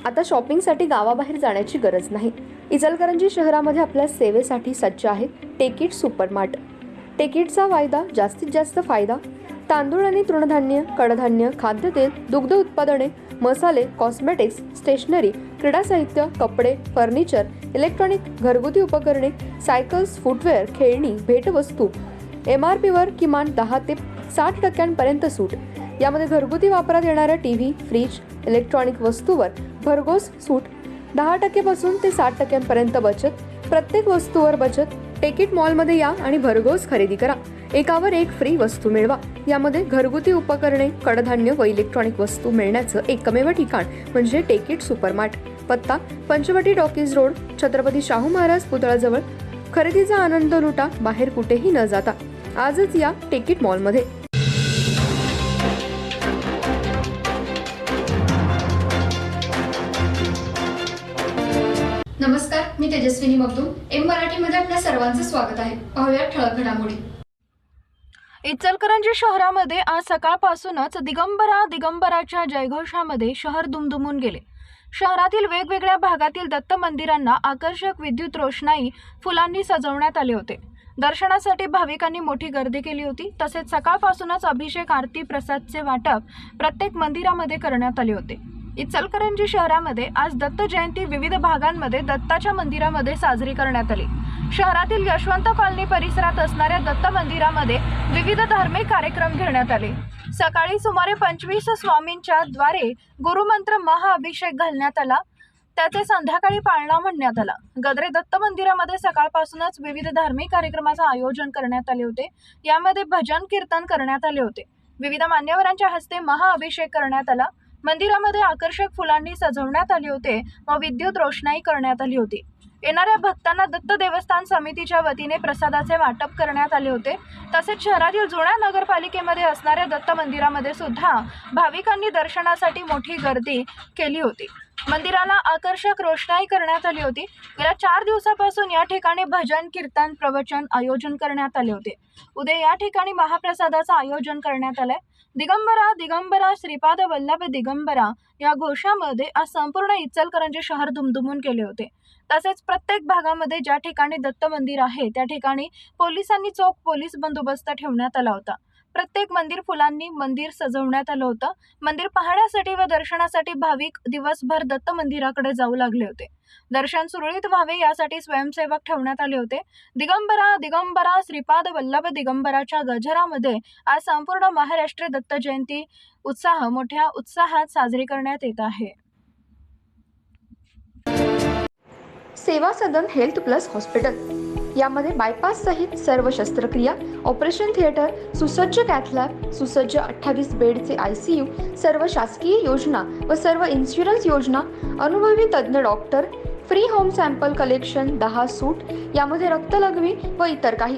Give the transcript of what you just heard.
आता शॉपिंगसाठी गावाबाहेर जाण्याची गरज नाही। इचलकरंजी शहरामध्ये आपल्या सेवेसाठी सज्ज आहे टेकिट सुपरमार्ट। टेकिटचा वायदा जास्तीत जास्त फायदा। तांदूळ आणि तृणधान्य, कडधान्य, खाद्यतेल, दुग्ध उत्पादने, मसाले, कॉस्मेटिक्स, स्टेशनरी, क्रीडा साहित्य, कपडे, फर्निचर, इलेक्ट्रॉनिक, घरगुती उपकरणे, सायकल्स, फुटवेअर, खेळणी, भेटवस्तू, MRP वर किमान 10 ते 60% सूट। यामध्ये घरगुती वापरात येणाऱ्या टीव्ही, फ्रीज, इलेक्ट्रॉनिक वस्तूवर भरघोस सूट। 10% पासून ते 60% बचत। प्रत्येक वस्तूवर बचत। टेकिट मॉलमध्ये या आणि भरघोस खरेदी करा। एकावर एक फ्री वस्तू मिळवा। यामध्ये घरगुती उपकरणे, कडधान्य व इलेक्ट्रॉनिक वस्तू मिळण्याचं एकमेव ठिकाण म्हणजे टेकिट सुपरमार्ट। पत्ता पंचवटी टॉकीज रोड, छत्रपती शाहू महाराज पुतळ्याजवळ। खरेदीचा आनंद लुटा, बाहेर कुठेही न जाता। आजच या टेकिट मॉलमध्ये। नमस्कार, मी तेजस्विनी मगदूम। एम मराठीमध्ये आपल्या सर्वांचं स्वागत आहे। पाहूया ठळक घडामोडी। इचलकरंजी शहरामध्ये आज सकाळपासूनच दिगंबराच्या जयघोषामध्ये शहर दुमदुमून गेले। शहरातील वेगवेगळ्या भागातील दत्त मंदिरांना आकर्षक विद्युत रोषणाई फुलांनी सजवण्यात आले होते। दर्शनासाठी भाविकांनी मोठी गर्दी केली होती। तसेच सकाळपासूनच अभिषेक, आरती, प्रसादचे वाटप प्रत्येक मंदिरामध्ये करण्यात आले होते। इचलकरंजी शहरामध्ये आज दत्त जयंती विविध भागांमध्ये दत्ताच्या मंदिरामध्ये साजरी करण्यात आली। शहरातील यशवंत कॉलनी परिसरात असणाऱ्या दत्त मंदिरामध्ये विविध धार्मिक कार्यक्रम घेण्यात आले। सकाळी सुमारे 25 स्वामींच्या द्वारे गुरुमंत्र महाअभिषेक घालण्यात आला। त्याचे संध्याकाळी पाळणा म्हणण्यात आला। गद्रे दत्त मंदिरामध्ये सकाळपासूनच विविध धार्मिक कार्यक्रमाचे आयोजन करण्यात आले होते। यामध्ये भजन कीर्तन करण्यात आले होते। विविध मान्यवरांच्या हस्ते महाअभिषेक करण्यात आला। मंदिरामध्ये आकर्षक फुलांनी सजवण्यात आले होते व विद्युत रोषणाई करण्यात आली होती। येणाऱ्या भक्तांना दत्त देवस्थान समितीच्या वतीने प्रसादाचे वाटप करण्यात आले होते। तसेच शहरातील जुन्या नगरपालिकेमध्ये असणाऱ्या दत्त मंदिरामध्ये सुद्धा भाविकांनी दर्शनासाठी मोठी गर्दी केली होती। मंदिराला आकर्षक रोषणाई करण्यात आली होती। गेल्या 4 दिवसापासून या ठिकाणी भजन, कीर्तन, प्रवचन आयोजन करण्यात आले होते। उद्या या ठिकाणी महाप्रसादाचं आयोजन करण्यात आलंय। दिगंबरा दिगंबरा श्रीपाद वल्लभ दिगंबरा या घोषामध्ये आज संपूर्ण इचलकरंजी शहर दुमदुमून गेले होते। तसेच प्रत्येक भागामध्ये ज्या ठिकाणी दत्त मंदिर आहे त्या ठिकाणी पोलिसांनी चोख पोलीस बंदोबस्त ठेवण्यात आला होता। प्रत्येक मंदिर फुलांनी मंदिर सजवण्यात आलं होतं। मंदिर पाहण्यासाठी व दर्शनासाठी भाविक दिवसभर दत्त मंदिराकडे जाऊ लागले होते। दर्शन सुरळीत व्हावे यासाठी स्वयंसेवक ठेवण्यात आले होते। दिगंबरा दिगंबरा श्रीपाद वल्लभ दिगंबराच्या गजरामध्ये आज संपूर्ण महाराष्ट्रीय दत्त जयंती मोठ्या उत्साहात साजरी करण्यात येत आहे। सेवा सदन हेल्थ प्लस हॉस्पिटल। यामध्ये बायपास सहित सर्व शस्त्रक्रिया, ऑपरेशन थिएटर, सुसज्ज कॅथ लॅब, सुसज्ज 28 बेडचे ICU, सर्व शासकीय योजना व सर्व इन्शुरन्स योजना, अनुभवी तज्ञ doctor, free home sample collection, 10 सूट, यामध्ये रक्तलघवी व इतर काही